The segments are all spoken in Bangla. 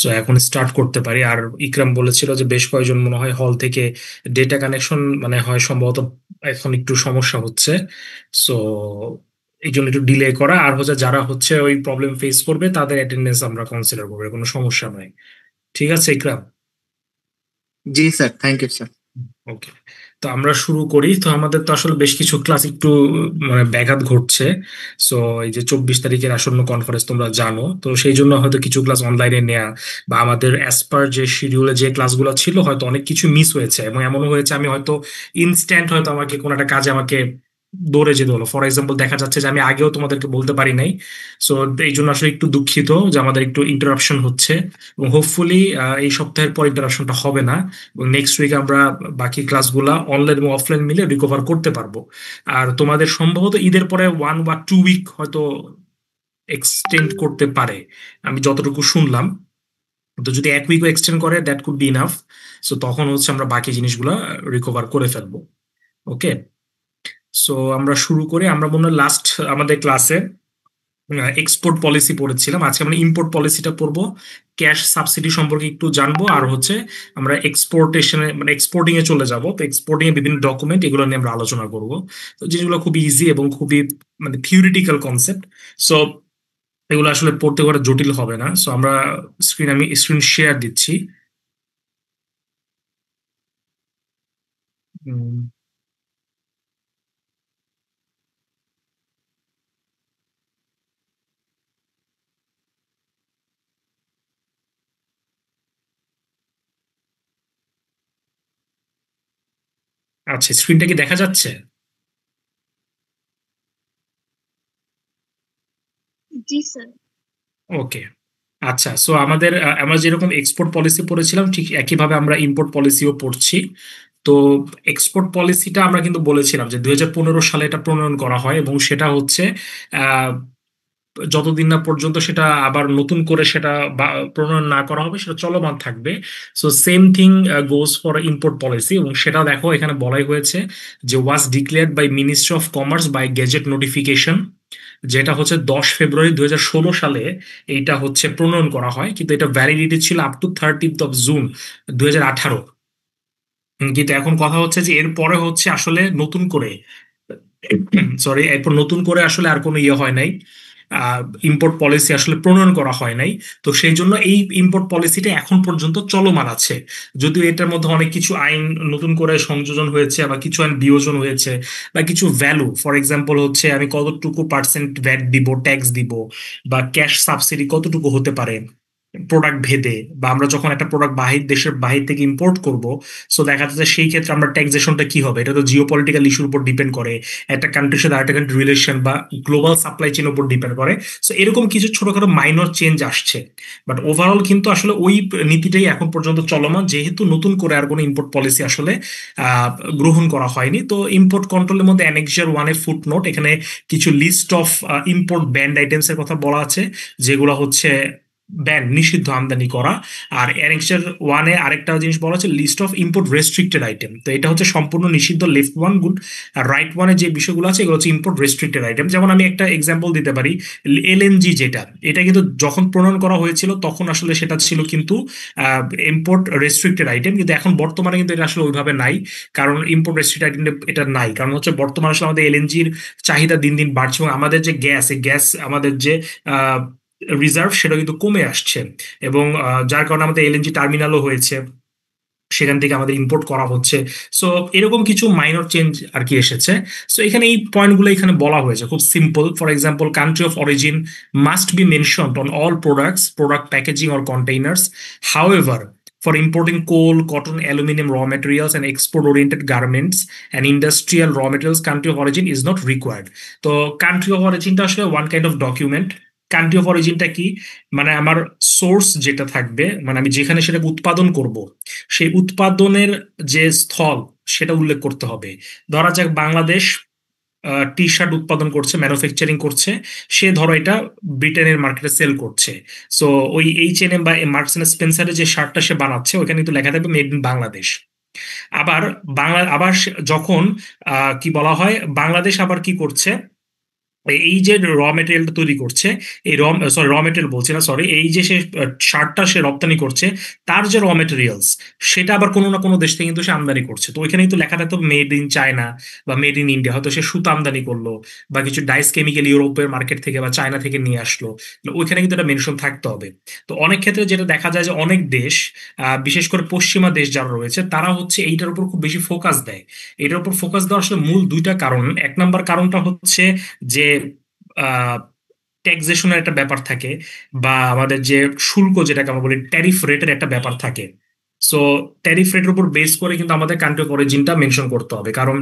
সো এখন স্টার্ট করতে পারি। আর ইকরাম বলেছিল যে বেশ কয়েকজন মনে হয় হল থেকে ডেটা কানেকশন মানে হয় সম্ভবত এখন একটু সমস্যা হচ্ছে। সো এই জন্য একটু ডিলে করা, আর হচ্ছে যারা হচ্ছে ওই প্রবলেম ফেস করবে তাদের অ্যাটেন্ডেন্স আমরা কনসিডার করবো, কোনো সমস্যা নাই। ঠিক আছে ইকরাম? জি স্যার, থ্যাংক ইউ স্যার। ওকে, তো আমরা শুরু করি। তো আমাদের তো আসলে বেশ কিছু ক্লাস একটু মানে ব্যাঘাত ঘটছে। সো এই যে 24 তারিখের আসন্ন কনফারেন্স তোমরা জানো, তো সেই জন্য হয়তো কিছু ক্লাস অনলাইনে নেওয়া বা আমাদের অ্যাজ পার যে শিডিউলে যে ক্লাসগুলো ছিল হয়তো অনেক কিছু মিস হয়েছে, এবং এমনও হয়েছে আমি হয়তো ইনস্ট্যান্ট হয়তো আমাকে কোনো একটা কাজে আমাকে দৌড়ে যেতে হলো। ফর এক্সাম্পল দেখা যাচ্ছে যে আমি আগেও তোমাদেরকে বলতে পারি নাই। সো এই জন্য আসলে একটু দুঃখিত যে আমাদের একটু ইন্টারাপশন হচ্ছে, এবং হোপফুলি এই সপ্তাহের পর ইন্টারাপশনটা হবে না, এবং নেক্সট উইক আমরা বাকি ক্লাসগুলা অনলাইন এবং অফলাইন মিলে রিকভার করতে পারবো। আর তোমাদের সম্ভবত ঈদের পরে 1 বা 2 উইক হয়তো এক্সটেন্ড করতে পারে, আমি যতটুকু শুনলাম। তো যদি 1 উইকও এক্সটেন্ড করে that could be enough. So তখন হচ্ছে আমরা বাকি জিনিসগুলো রিকভার করে ফেলবো। ওকে, সো আমরা শুরু করি। আমরা মনে হয় লাস্ট আমাদের ক্লাসে এক্সপোর্ট পলিসি পড়েছিলাম, আজকে আমরা ইম্পোর্ট পলিসিটা পড়বো। ক্যাশ সাবসিডি সম্পর্কে একটু জানবো, আর হচ্ছে আমরা এক্সপোর্টেশনে মানে এক্সপোর্টিং এ চলে যাব। তো এক্সপোর্টিং এ বিভিন্ন ডকুমেন্ট এগুলো নিয়ে আমরা আলোচনা করব। তো জিনিসগুলো খুবই ইজি এবং খুবই মানে থিওরিটিক্যাল কনসেপ্ট। সো এগুলো আসলে পড়তে করে জটিল হবে না। সো আমি স্ক্রিন শেয়ার দিচ্ছি। উম, আচ্ছা, স্ক্রিনটা কি দেখা যাচ্ছে? জি স্যার। ওকে, আচ্ছা। সো আমরা যেরকম এক্সপোর্ট পলিসি পড়েছিলাম ঠিক একইভাবে আমরা ইম্পোর্ট পলিসিও পড়ছি। তো এক্সপোর্ট পলিসিটা আমরা কিন্তু বলেছিলাম যে 2015 সালে এটা প্রণয়ন করা হয়, এবং সেটা হচ্ছে আহ, যতদিন না পর্যন্ত সেটা আবার নতুন করে সেটা প্রণয়ন না করা হবে সেটা চলমান থাকবে। So same thing goes for import policy, এবং সেটা দেখো এখানে বলাই হয়েছে যে was declared by ministry of commerce by gazette notification, যেটা হচ্ছে 10 ফেব্রুয়ারি 2016 সালে এইটা হচ্ছে প্রণয়ন করা হয়, কিন্তু এটা ভ্যালিডিটি ছিল আপ টু 30th জুন 2018। কিন্তু এখন কথা হচ্ছে যে এরপরে হচ্ছে আসলে নতুন করে এরপর নতুন করে আসলে আর কোনো ইয়ে হয় নাই, ইম্পোর্ট পলিসি আসলে প্রণয়ন করা হয় নাই। তো সেই জন্য এই ইম্পোর্ট পলিসিটা এখন পর্যন্ত চলমান আছে, যদিও এটার মধ্যে অনেক কিছু আইন নতুন করে সংযোজন হয়েছে বা কিছু আইন বিয়োজন হয়েছে, বা কিছু ভ্যালু ফর এক্সাম্পল হচ্ছে আমি কতটুকু পার্সেন্ট ভ্যাট দিব, ট্যাক্স দিব, বা ক্যাশ সাবসিডি কতটুকু হতে পারে প্রোডাক্ট ভেদে, বা আমরা যখন একটা প্রোডাক্ট দেশের বাহির থেকে ইম্পোর্ট করব, সো দেখা যাচ্ছে সেই ক্ষেত্রে আমরা ট্যাক্সেশনটা কি হবে, এটা তো জিও পলিটিক্যাল ইস্যুর উপর ডিপেন্ড করে, একটা কান্ট্রির সাথে আরেকটা কান্ট্রি রিলেশন বা গ্লোবাল সাপ্লাই চেন উপর ডিপেন্ড করে। সো এরকম কিছু ছোটখাটো মাইনর চেঞ্জ আসছে, বাট ওভারঅল কিন্তু আসলে ওই নীতিটাই এখন পর্যন্ত চলমান, যেহেতু নতুন করে আর কোনো ইম্পোর্ট পলিসি আসলে আহ, গ্রহণ করা হয়নি। তো ইম্পোর্ট কন্ট্রোলের মধ্যে অ্যানেক্সার 1-এ ফুট নোট, এখানে কিছু list of import banned items এর কথা বলা আছে, যেগুলো হচ্ছে ব্যান, নিষিদ্ধ আমদানি করা। আর অ্যানেক্সার 1-এ আরেকটা জিনিস বলা হচ্ছে list of import restricted item, তো এটা হচ্ছে সম্পূর্ণ নিষিদ্ধ, লেফট ওয়ান গুড। আর রাইট 1-এ যে বিষয়গুলো আছে এগুলো হচ্ছে ইম্পোর্ট রেস্ট্রিক্টেড আইটেম। যেমন আমি একটা এক্সাম্পল দিতে পারি, এলএনজি যেটা, এটা কিন্তু যখন প্রণয়ন করা হয়েছিল তখন আসলে সেটা ছিল কিন্তু ইম্পোর্ট রেস্ট্রিক্টেড আইটেম, কিন্তু এখন বর্তমানে কিন্তু এটা আসলে ওইভাবে নাই। কারণ ইম্পোর্ট রেস্ট্রিক্টেড আইটেম এটা নাই, কারণ হচ্ছে বর্তমানে আসলে আমাদের এলএনজির চাহিদা দিন দিন বাড়ছে, এবং আমাদের যে গ্যাস, এই গ্যাস আমাদের যে রিজার্ভ সেটা কিন্তু কমে আসছে। এবং যার কারণে আমাদের এলএনজি টার্মিনালও হয়েছে, সেখান থেকে আমাদের ইম্পোর্ট করা হচ্ছে। সো এরকম কিছু মাইনর চেঞ্জ আর কি এসেছে। সো এখানে এই পয়েন্টগুলো এখানে বলা হয়েছে খুব simple. For example, country of origin must be mentioned on all products, product packaging or containers. However, for importing coal, cotton, aluminum raw materials and export oriented garments and industrial raw materials, country of origin is not required. তো কান্ট্রি অফ অরিজিনটা আসলে one kind of document. Country of অরিজিনটা কি, মানে আমার সোর্স যেটা থাকবে, মানে আমি যেখানে সেটাকে উৎপাদন করব, সেই উৎপাদনের যে স্থল সেটা উল্লেখ করতে হবে। ধরা যাক বাংলাদেশ টি শার্ট উৎপাদন করছে, ম্যানুফ্যাকচারিং করছে, সে ধরো এটা ব্রিটেনের মার্কেটে সেল করছে। সো ওই H&M বা মার্কস এন্ড স্পেন্সারের যে শার্টটা সে বানাচ্ছে ওখানে কিন্তু লেখা থাকবে মেড ইন বাংলাদেশ। আবার যখন কি বলা হয়, বাংলাদেশ আবার কি করছে, এই যে র মেটেরিয়ালটা তৈরি করছে, এই র মেটেরিয়াল বলছি না, সরি, এই যে সে শার্টটা সে রপ্তানি করছে, তার যে র মেটেরিয়ালস, সেটা আবার কোনো না কোনো দেশ থেকে কিন্তু সে আমদানি করছে। তো ওইখানে কিন্তু লেখা থাকতো মেড ইন চায়না বা মেড ইন ইন্ডিয়া, হয়তো সে সুতা আমদানি করলো বা কিছু ডাইস কেমিক্যাল ইউরোপের মার্কেট থেকে বা চায়না থেকে নিয়ে আসলো, তো ওইখানে কিন্তু একটা মেনশন থাকতে হবে। তো অনেক ক্ষেত্রে যেটা দেখা যায় যে অনেক দেশ, বিশেষ করে পশ্চিমা দেশ যারা রয়েছে, তারা হচ্ছে এইটার উপর খুব বেশি ফোকাস দেয়। এটার উপর ফোকাস দেওয়ার আসলে মূল দুইটা কারণ। এক নাম্বার কারণটা হচ্ছে যে ট্যাক্সেশনের একটা ব্যাপার থাকে, বা আমাদের যে শুল্ক যেটাকে আমরা বলি ট্যারিফ রেটের একটা ব্যাপার থাকে। সো ট্যারিফ রেটের উপর বেস করে কিন্তু আমাদের কান্ট্রি অফ অরিজিনটা মেনশন করতে হবে, কারণ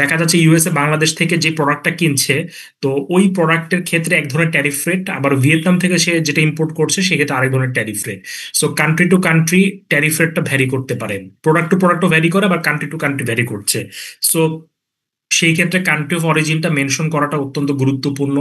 দেখা যাচ্ছে ইউএসএ বাংলাদেশ থেকে যে প্রোডাক্টটা কিনছে, তো ওই প্রোডাক্টের ক্ষেত্রে এক ধরনের ট্যারিফ রেট, আবার ভিয়েতনাম থেকে সে যেটা ইম্পোর্ট করছে সেক্ষেত্রে আরেক ধরনের tariff rate. So country to country tariff রেটটা ভ্যারি করতে পারে, প্রোডাক্ট টু প্রোডাক্টও ভ্যারি করে, আবার কান্ট্রি টু কান্ট্রি ভ্যারি করছে। সো সেই ক্ষেত্রে কান্ট্রি অফ অরিজিনটা মেনশন করাটা অত্যন্ত গুরুত্বপূর্ণ।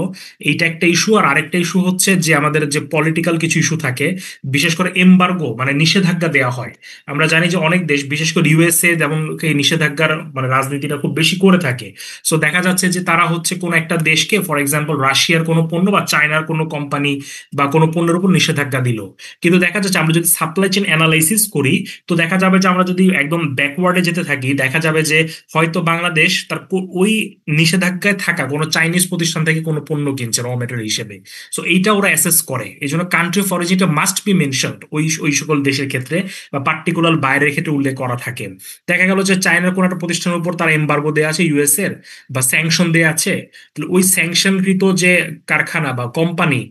এইটা একটা ইস্যু। আর আরেকটা ইস্যু হচ্ছে যে আমাদের যে পলিটিক্যাল কিছু ইস্যু থাকে, বিশেষ করে এমবার্গো মানে নিষেধাজ্ঞা দেওয়া হয়। আমরা জানি যে অনেক দেশ, বিশেষ করে ইউএসএ, যেমন এই নিষেধাজ্ঞার মানে রাজনীতিটা খুব বেশি করে থাকে। সো দেখা যাচ্ছে যে তারা হচ্ছে কোনো একটা দেশকে, ফর এক্সাম্পল রাশিয়ার কোনো পণ্য বা চায়নার কোনো কোম্পানি বা কোনো পণ্যের উপর নিষেধাজ্ঞা দিল, কিন্তু দেখা যাচ্ছে আমরা যদি সাপ্লাই চেইন অ্যানালাইসিস করি, তো দেখা যাবে যে আমরা যদি একদম ব্যাকওয়ার্ডে যেতে থাকি, দেখা যাবে যে হয়তো বাংলাদেশ তার ওই নিষেধাজ্ঞায় থাকা কোনো চাইনিজ প্রতিষ্ঠান থেকে কোনো পণ্য কিনছে র মেটেরিয়াল হিসেবে। সো এইটা ওরা অ্যাসেস করে, এই জন্য কান্ট্রি অফ অরিজিনটা মাস্ট বি মেনশনড ওই ওই সকল দেশের ক্ষেত্রে, বা পার্টিকুলার বাইরের ক্ষেত্রে উল্লেখ করা থাকে। দেখা গেল যে চায়নার কোনো একটা প্রতিষ্ঠানের উপর তার এমবার্গো দেওয়া আছে ইউএস এর, বা স্যাংশন দেওয়া আছে, তাহলে ওই স্যাংশনকৃত যে কারখানা বা কোম্পানি,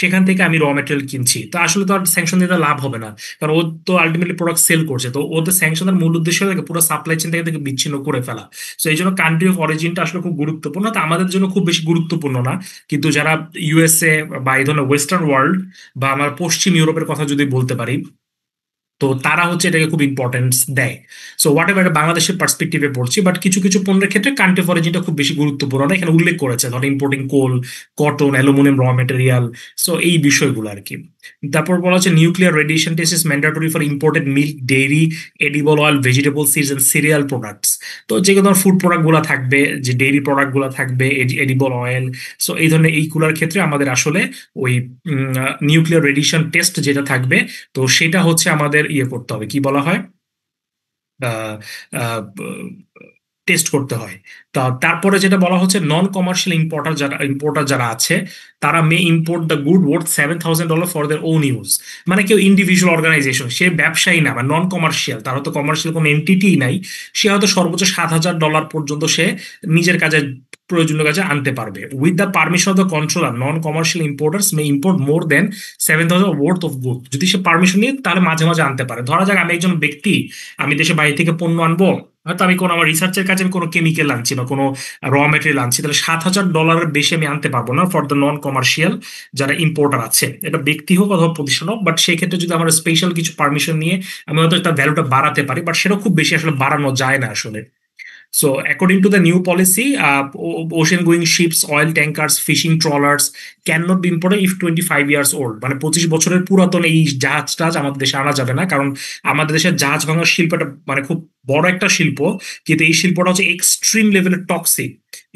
সেখান থেকে আমি র মেটেরিয়াল কিনছি, তো আসলে তো আর স্যাংশন দিতে লাভ হবে না, কারণ ও তো আলটিমেটলি প্রোডাক্ট সেল করছে। তো ওদের স্যাংশনের মূল উদ্দেশ্য থাকে পুরো সাপ্লাই চেইন থেকে বিচ্ছিন্ন করে ফেলা। তো এই জন্য কান্ট্রি অফ অরিজিনটা আসলে খুব গুরুত্বপূর্ণ। তো আমাদের জন্য খুব বেশি গুরুত্বপূর্ণ না, কিন্তু যারা ইউএসএ বা এই ধরনের ওয়েস্টার্ন ওয়ার্ল্ড বা আমার পশ্চিম ইউরোপের কথা যদি বলতে পারি, তো তারা হচ্ছে এটাকে খুব ইম্পর্টেন্স দেয়। সো হোয়াট এভার, বাংলাদেশের পার্সপেক্টিভে পড়ছি, বাট কিছু কিছু পণ্যের ক্ষেত্রে কান্ট্রি অফ অরিজিনটা খুব বেশি গুরুত্বপূর্ণ না, এখানে উল্লেখ করেছে ধর importing coal, cotton, aluminium raw material. So এই বিষয়গুলো আর কি। তারপর বলা হচ্ছে nuclear radiation test is mandatory for imported milk, dairy, edible oil, vegetable seeds and cereal products. তো যেগুলো ধর ফুড প্রোডাক্ট গুলো থাকবে, যে ডেইরি প্রোডাক্ট গুলো থাকবে, এডিবল অয়েল, সো এই ধরনের এইগুলোর ক্ষেত্রে আমাদের আসলে ওই নিউক্লিয়ার রেডিয়েশন টেস্ট যেটা থাকবে, তো সেটা হচ্ছে আমাদের ইয়ে করতে হবে, কি বলা হয়, টেস্ট করতে হয়। তা তারপরে যেটা বলা হচ্ছে নন কমার্শিয়াল ইম্পোর্টার যারা আছে, তারা may import the good worth $7,000 for their own use. মানে কেউ ইন্ডিভিজুয়াল অর্গানাইজেশন, সে ব্যবসায়ী না বা নন কমার্শিয়াল, তার হয়তো কমার্শিয়াল কোনো এন্টিটি নাই, সে হয়তো সর্বোচ্চ $7,000 পর্যন্ত সে নিজের কাজে, প্রয়োজনীয় কাজে আনতে পারবে। With the permission of the controller non commercial importers may import more than 7,000 worth of good. যদি সে পারমিশন নিয়ে, তাহলে মাঝে মাঝে আনতে পারে। ধরা যাক আমি একজন ব্যক্তি, আমি দেশে বাইরে থেকে পণ্য আনবো, হয়তো আমি কোনো আমার রিসার্চের কাজে আমি কোনো কেমিক্যাল আনছি বা কোনো র মেটেরিয়াল আনছি, তাহলে $7,000 বেশি আমি আনতে পারবো না ফর দ্য নন কমার্শিয়াল যারা ইম্পোর্টার আছে, এটা ব্যক্তি হোক অথবা প্রতিষ্ঠান হোক। বাট সেই ক্ষেত্রে যদি আমার স্পেশাল কিছু পারমিশন নিয়ে আমি হয়তো তার ভ্যালুটা বাড়াতে পারি, বাট সেটা খুব বেশি আসলে বাড়ানো যায় না আসলে। So, according to the new policy, ocean-going ships, oil tankers, fishing trawlers cannot be imported if 25 years old. মানে 25 বছরের পুরাতন এই জাহাজটা আমাদের দেশে আনা যাবে না, কারণ আমাদের দেশের জাহাজ ভাঙার শিল্পটা মানে খুব বড় একটা শিল্প, কিন্তু এই শিল্পটা হচ্ছে এক্সট্রিম লেভেলের টক্সিক,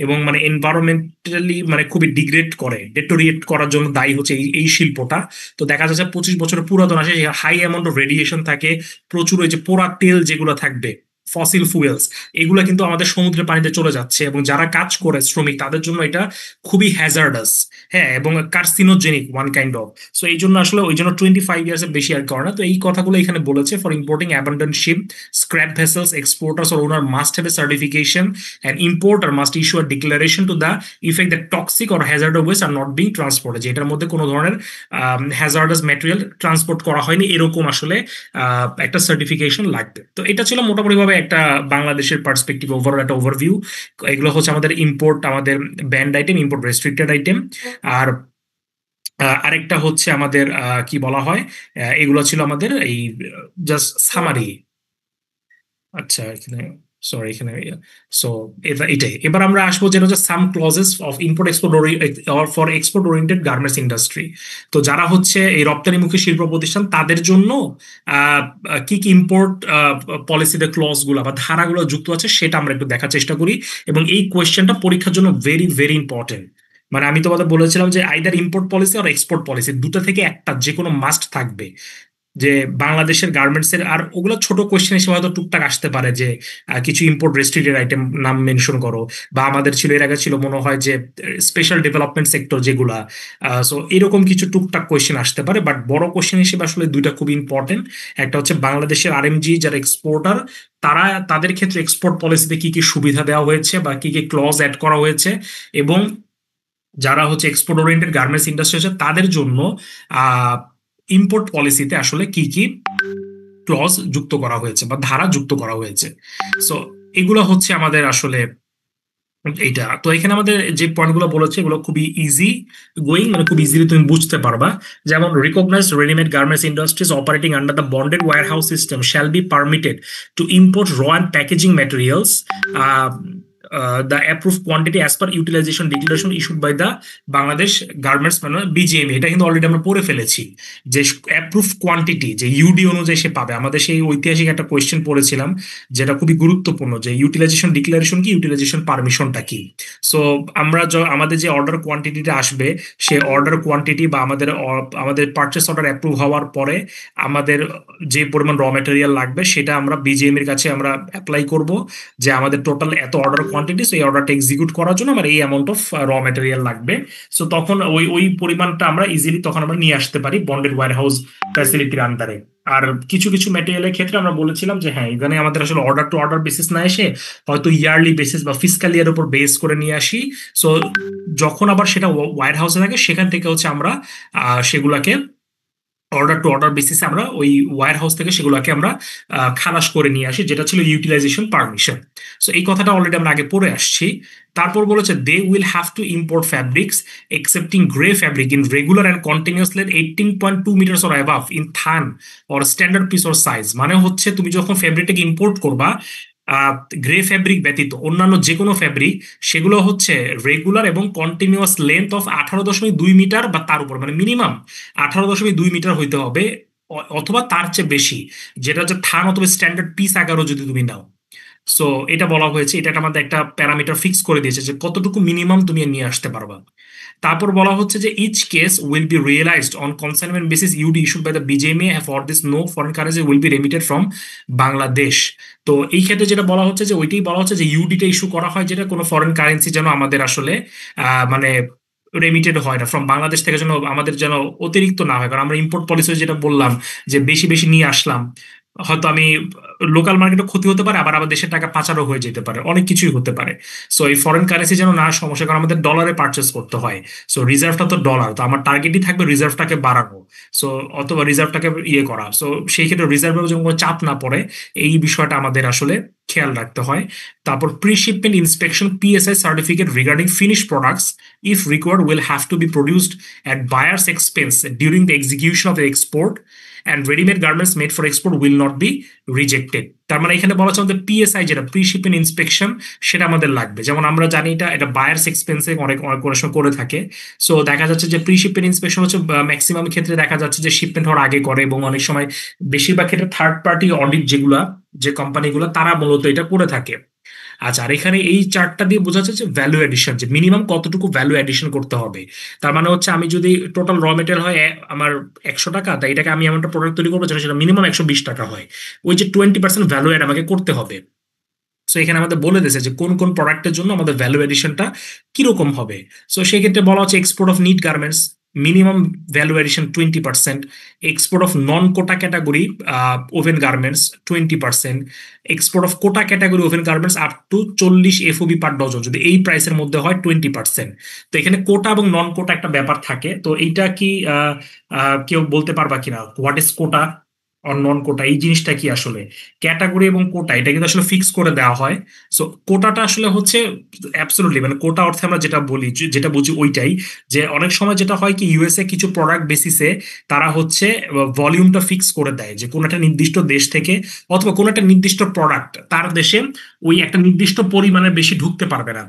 এবং মানে এনভায়রনমেন্টালি মানে খুবই ডিগ্রেড করে, ডেটোরিয়েট করার জন্য দায়ী হচ্ছে এই শিল্পটা। তো দেখা যাচ্ছে 25 বছরের পুরাতন আসে, হাই অ্যামাউন্ট অফ রেডিয়েশন থাকে, প্রচুর ওই যে পোড়া তেল যেগুলো থাকবে, ফসিল ফুয়েলস, এগুলো কিন্তু আমাদের সমুদ্রের পানিতে চলে যাচ্ছে, এবং যারা কাজ করে শ্রমিক, তাদের জন্য এটা খুবই হ্যাজার্ডাস। হ্যাঁ, এবং carcinogenic one kind of. So এই জন্য আসলে ওই জন্য 25 ইয়ার্সের বেশি আর করে না। তো এই কথাগুলো এখানে বলেছে, for importing abandoned ship, scrap vessels, exporters or owner must have a certification, and importer must issue a declaration to the effect that toxic or hazardous waste are not being transported, যে এটার মধ্যে কোনো ধরনের হ্যাজার্ডাস ম্যাটেরিয়াল ট্রান্সপোর্ট করা হয়নি, এরকম আসলে একটা সার্টিফিকেশন লাগবে। তো এটা ছিল মোটামুটি ভাবে একটা বাংলাদেশের পার্সপেক্টিভ ওভারঅল একটা ওভারভিউ। এগুলো হচ্ছে আমাদের ইম্পোর্ট, আমাদের banned item, import restricted item. আর আরেকটা হচ্ছে আমাদের কি বলা হয়, এগুলো ছিল আমাদের এই জাস্ট সামারি। আচ্ছা, এখানে সরি, এখানে সো এটাই। এবার আমরা আসবো যেটা হচ্ছে some clauses of import export for export oriented garments industry. তো যারা হচ্ছে এই রপ্তানিমুখী শিল্প প্রতিষ্ঠান, তাদের জন্য আহ, কি কি ইম্পোর্ট পলিসিতে ক্লজ গুলো বা ধারাগুলো যুক্ত আছে, সেটা আমরা একটু দেখার চেষ্টা করি। এবং এই কোয়েশ্চেনটা পরীক্ষার জন্য ভেরি ভেরি ইম্পর্টেন্ট, মানে আমি তোমাদের বলেছিলাম যে আইদার ইম্পোর্ট পলিসি আর এক্সপোর্ট পলিসি, দুটো থেকে একটা যে কোনো মাস্ট থাকবে। যে বাংলাদেশের গার্মেন্টস এর, আর ওগুলো ছোট কোয়েশ্চেন হিসেবে হয়তো টুকটাক আসতে পারে যে কিছু ইম্পোর্ট রেস্ট্রিক্টেড আইটেম নাম মেনশন করো, বা আমাদের ছিল এর আগে ছিল মনে হয় যে স্পেশাল ডেভেলপমেন্ট সেক্টর যেগুলা, সো এরকম কিছু টুকটাক কোয়েশ্চেন আসতে পারে। বাট বড় কোয়েশ্চেন হিসেবে আসলে দুইটা খুব ইম্পর্টেন্ট। একটা হচ্ছে বাংলাদেশের আরএমজি যারা এক্সপোর্টার, তারা তাদের ক্ষেত্রে এক্সপোর্ট পলিসিতে কি কি সুবিধা দেওয়া হয়েছে বা কি কি ক্লজ অ্যাড করা হয়েছে, এবং যারা হচ্ছে এক্সপোর্ট ওরিয়েন্টেড গার্মেন্টস ইন্ডাস্ট্রি আছে তাদের জন্য ইম্পোর্ট পলিসিতে আসলে কি কি ক্লজ যুক্ত করা হয়েছে বা ধারা যুক্ত করা হয়েছে। সো এগুলো হচ্ছে আমাদের আসলে এইটা। তো এখানে আমাদের যে পয়েন্টগুলো বলেছে এগুলো খুবই ইজি গোয়িং, মানে খুব ইজিলি তুমি বুঝতে পারবা। যেমন recognised readymade garments industries operating under the bonded warehouse system shall be permitted to import raw and packaging materials the approved quantity as per utilization declaration issued by the Bangladesh garments মানে বিজিএমই। এটা কিন্তু অলরেডি আমরা পড়ে ফেলেছি যে অ্যাপ্রুভ কোয়ান্টিটি যে ইউডি অনুযায়ী সে পাবে। আমাদের সেই ঐতিহাসিক একটা কোয়েশ্চেন পড়েছিলাম যেটা খুবই গুরুত্বপূর্ণ, যে ইউটিলাইজেশন ডিক্লারেশন কি, ইউটিলাইজেশন পারমিশনটা কি। সো আমরা আমাদের যে অর্ডার কোয়ান্টিটিটা আসবে, সে অর্ডার কোয়ান্টিটি বা আমাদের পারচেস অর্ডার অ্যাপ্রুভ হওয়ার পরে আমাদের যে পরিমাণ র ম্যাটেরিয়াল লাগবে সেটা আমরা বিজিএম এর কাছে আমরা অ্যাপ্লাই করব, যে আমাদের টোটাল এত অর্ডার কোয়ান্টিটি, এই অর্ডারটা এক্সিকিউট করার জন্য আমার এই অ্যামাউন্ট অফ র ম্যাটেরিয়াল লাগবে। সো তখন ওই ওই পরিমাণটা আমরা ইজিলি তখন আমরা নিয়ে আসতে পারি বন্ডেড ওয়্যার হাউস ফ্যাসিলিটির আন্ডারে। আর কিছু কিছু ম্যাটেরিয়ালের ক্ষেত্রে আমরা বলেছিলাম যে হ্যাঁ, এখানে আমাদের আসলে অর্ডার টু অর্ডার বেসিস না এসে হয়তো ইয়ারলি বেসিস বা ফিসক্যাল ইয়ার উপর বেস করে নিয়ে আসি। সো যখন আবার সেটা ওয়্যার হাউসে থাকে সেখান থেকে হচ্ছে আমরা সেগুলাকে অর্ডার টু অর্ডার বেসিসে আমরা ওই ওয়্যার হাউস থেকে সেগুলোকে আমরা খালাস করে নিয়ে আসি, যেটা ছিল ইউটিলাইজেশন পারমিশন। সো এই কথাটা অলরেডি আমরা আগে পড়ে আসছি। তারপর বলেছে they will have to import fabrics excepting grey fabric in regular and continuous length 18.2 metres or above in thaan or standard piece or size. মানে হচ্ছে তুমি যখন ফ্যাব্রিকটাকে ইম্পোর্ট করবা, গ্রে ফ্যাব্রিক ব্যতীত অন্যান্য যে কোনো ফ্যাব্রিক, সেগুলো হচ্ছে রেগুলার এবং কন্টিনিউয়াস লেন্থ অফ 18.2 মিটার বা তার উপর, মানে মিনিমাম 18.2 মিটার হইতে হবে, অথবা তার চেয়ে বেশি, যেটা হচ্ছে থান অথবা স্ট্যান্ডার্ড পিস আকারও যদি তুমি নাও। সো এটা বলা হয়েছে, এটা আমাদের একটা প্যারামিটার ফিক্স করে দিয়েছে যে কতটুকু মিনিমাম তুমি নিয়ে আসতে পারবা। তারপর বলা হচ্ছে যে each case will be realised on consignment basis UD issued by the BGMEA for this no foreign currency will be remitted from Bangladesh. তো এই ক্ষেত্রে যেটা বলা হচ্ছে যে ওইটাই বলা হচ্ছে যে ইউডিটা ইস্যু করা হয় যেটা কোনো ফরেন কারেন্সি যেন আমাদের আসলে মানে রেমিটেড হয় না ফ্রম বাংলাদেশ থেকে, যেন আমাদের যেন অতিরিক্ত না হয়। কারণ আমরা ইম্পোর্ট পলিসি যেটা বললাম যে বেশি বেশি নিয়ে আসলাম, হয়তো আমি লোকাল মার্কেটে ক্ষতি হতে পারে, আবার দেশের টাকা পাচারও হয়ে যেতে পারে, অনেক কিছুই হতে পারে। সো এই ফরেন কারেন্সি যেন না সমস্যা, কারণ আমাদের ডলারে পারচেস করতে হয়। সো রিজার্ভটা তো ডলার, তো আমার টার্গেটই থাকবে রিজার্ভটাকে বাড়ানো, সো অথবা রিজার্ভটাকে ইয়ে করা। সো সেই ক্ষেত্রে রিজার্ভের যেন কোনো চাপ না পড়ে, এই বিষয়টা আমাদের আসলে খেয়াল রাখতে হয়। তারপর pre shipment inspection PSI certificate regarding finish products if required will have to be produced at buyer's expense during the execution of the export, and ready-made garments made for export will not be rejected. তার মানে এখানে বলা হচ্ছে আমাদের পিএসআই যেটা প্রি শিপমেন্ট ইন্সপেকশন, সেটা আমাদের লাগবে। যেমন আমরা জানি এটা বায়ার্স এক্সপেন্সে অনেক অনেক সময় করে থাকে। সো দেখা যাচ্ছে যে প্রি শিপমেন্ট ইন্সপেকশন হচ্ছে ম্যাক্সিমাম ক্ষেত্রে দেখা যাচ্ছে যে শিপমেন্ট হওয়ার আগে করে, এবং অনেক সময় বেশিরভাগ ক্ষেত্রে থার্ড পার্টি অডিট যেগুলা, যে কোম্পানিগুলো, তারা মূলত এটা করে থাকে। আচ্ছা, আর এখানে এই চার্টটা দিয়ে বোঝা যাচ্ছে যে ভ্যালু এডিশন, যে মিনিমাম কতটুকু ভ্যালু এডিশন করতে হবে। তার মানে হচ্ছে আমি যদি টোটাল র মেটেরিয়াল হয় আমার 100 টাকা, তাই এটাকে আমি এমন একটা প্রোডাক্ট তৈরি করবো যেটা সেটা মিনিমাম 120 টাকা হয়, ওই যে 20% ভ্যালু এড আমাকে করতে হবে। সো এখানে আমাদের বলে দিয়েছে যে কোন কোন প্রোডাক্টের জন্য আমাদের ভ্যালু এডিশনটা কিরকম হবে। সো সেই ক্ষেত্রে বলা হচ্ছে export of knit garments minimum value addition 20%, export of non quota category woven garments 20%, export of quota category woven garments up to 40 FOB per dozen, যদি এই প্রাইসের মধ্যে হয় 20%। তো এখানে কোটা এবং নন কোটা একটা ব্যাপার থাকে, তো এইটা কি কেউ বলতে পারবা কিনা, what is quota or non quota, এই জিনিসটা কি আসলে? ক্যাটাগরি এবং কোটা এটা কিন্তু আসলে ফিক্স করে দেওয়া হয়। সো কোটাটা আসলে হচ্ছে অ্যাবসলিউটলি, মানে কোটা অর্থে আমরা যেটা বলি, যেটা বুঝি ওইটাই, যে অনেক সময় যেটা হয় কি ইউএসএ কিছু প্রোডাক্ট বেসিসে তারা হচ্ছে ভলিউমটা ফিক্স করে দেয়, যে কোনো একটা নির্দিষ্ট দেশ থেকে অথবা কোনো একটা নির্দিষ্ট প্রোডাক্ট তার দেশে ওই একটা নির্দিষ্ট পরিমাণে বেশি ঢুকতে পারবে না,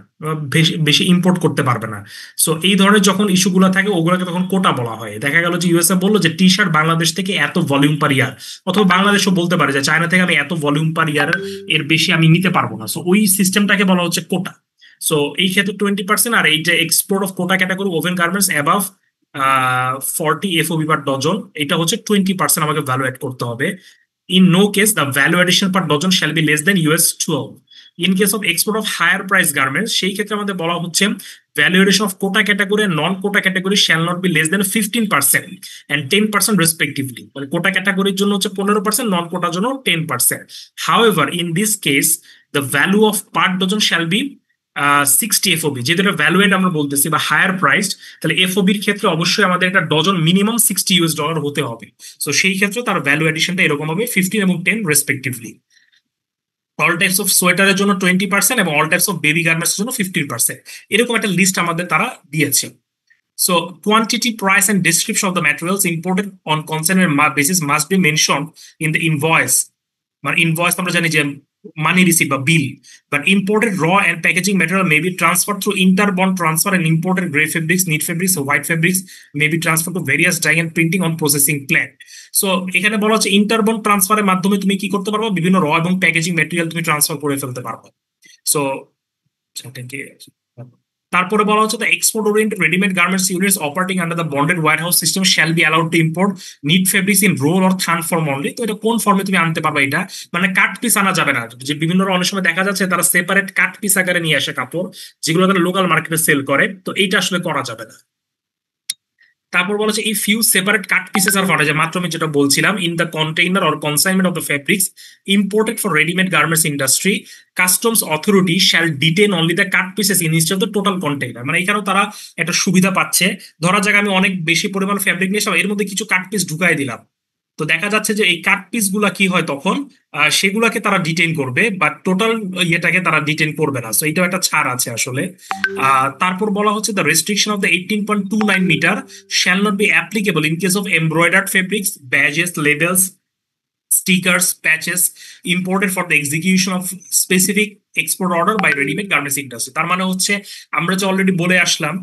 বেশি বেশি ইম্পোর্ট করতে পারবে না। সো এই ধরনের যখন ইস্যুগুলো থাকে ওগুলোকে তখন কোটা বলা হয়। দেখা গেল যে ইউএসএ বললো যে টি শার্ট বাংলাদেশ থেকে এত ভলিউম পার ইয়ার, অথবা বাংলাদেশও বলতে পারে যে চায়না থেকে আমি এত ভলিউম পার ইয়ার এর বেশি আমি নিতে পারবো না। সো ওই সিস্টেমটাকে বলা হচ্ছে কোটা। সো এই ক্ষেত্রে 20%, আর এইটা export of quota category woven garments above 40 FOB per dozen, এটা হচ্ছে 20% আমাকে ভ্যালু অ্যাড করতে হবে। In no case, the value addition per dozen shall be less than US 12. In case of export of higher price garments, সেই ক্ষেত্রে আমাদের বলা হচ্ছে value addition of quota category and non-quota category shall not be less than 15% and 10% respectively. মানে কোটা ক্যাটাগরির জন্য হচ্ছে 15%, নন কোটার জন্য 10%. However, in this case, the value of per dozen shall be 60 FOB, যেহেতু এটা ভ্যালু এড আমরা বলতেছি বা হায়ার প্রাইসড, তাহলে এফওবির ক্ষেত্রে অবশ্যই আমাদের একটা ডজন মিনিমাম $60 হতে হবে। সো সেই ক্ষেত্রে তার ভ্যালু এডিশনটা এরকম হবে 15 এবং 10 রেসপেক্টিভলি। অল টাইপস অফ সোয়েটারের জন্য 20% এবং অল টাইপস অফ বেবি গার্মেন্টসের জন্য 15%, এরকম একটা লিস্ট আমাদের তারা দিয়েছে। So quantity, price and description of the materials imported on কনসার্নের basis must be mention in the invoice. মানে ইনভয়েস আমরা জানি যে মানি রিসিভ বা bill, but imported raw and packaging material may be transfer through interbond transfer and imported grey fabrics, knit fabrics, white fabrics may be transfer to various dyeing and printing on processing plant. So এখানে বলা হচ্ছে ইন্টারবন্ড ট্রান্সফারের মাধ্যমে তুমি কি করতে পারবো, বিভিন্ন র এবং প্যাকেজিং ম্যাটেরিয়াল তুমি ট্রান্সফার করে ফেলতে পারবো। সো তারপরে বলা হচ্ছে the export oriented readymade garments units operating under the bonded warehouse system shall be allowed to import knit fabrics in roll or thaan form only. তো এটা কোন ফর্মে তুমি আনতে পারবে, এটা মানে কাট পিস আনা যাবে না। যে বিভিন্ন অনেক সময় দেখা যাচ্ছে তারা সেপারেট কাট পিস আকারে নিয়ে আসে কাপড়, যেগুলো তারা লোকাল মার্কেটে সেল করে, তো এইটা আসলে করা যাবে না। তারপর বলা হচ্ছে এই ফিউ সেপারেট কাট পিসেস আর ফাটা যায়, মাত্র আমি যেটা বলছিলাম, in the container or consignment of the fabrics imported for readymade garments industry, customs authority shall detain only the cut pieces instead of the total container. মানে এখানেও তারা একটা সুবিধা পাচ্ছে। ধরা যাক আমি অনেক বেশি পরিমাণ ফেব্রিক নিয়ে এসে এর মধ্যে কিছু কাট পিস ঢুকাই দিলাম, তো দেখা যাচ্ছে যে এই কাট পিস গুলা কি হয় তখন সেগুলাকে তারা ডিটেইন করবে, বাট টোটাল ইয়েটাকে তারা ডিটেইন করবে না। সো এইটাও একটা ছাড় আছে আসলে। তারপর বলা হচ্ছে the restriction of the 18.29 metre shall not be applicable in case of embroidered fabrics, badges, labels, stickers, patches imported for the execution of specific export order by ready-made garments industry। তার মানে হচ্ছে আমরা যে অলরেডি বলে আসলাম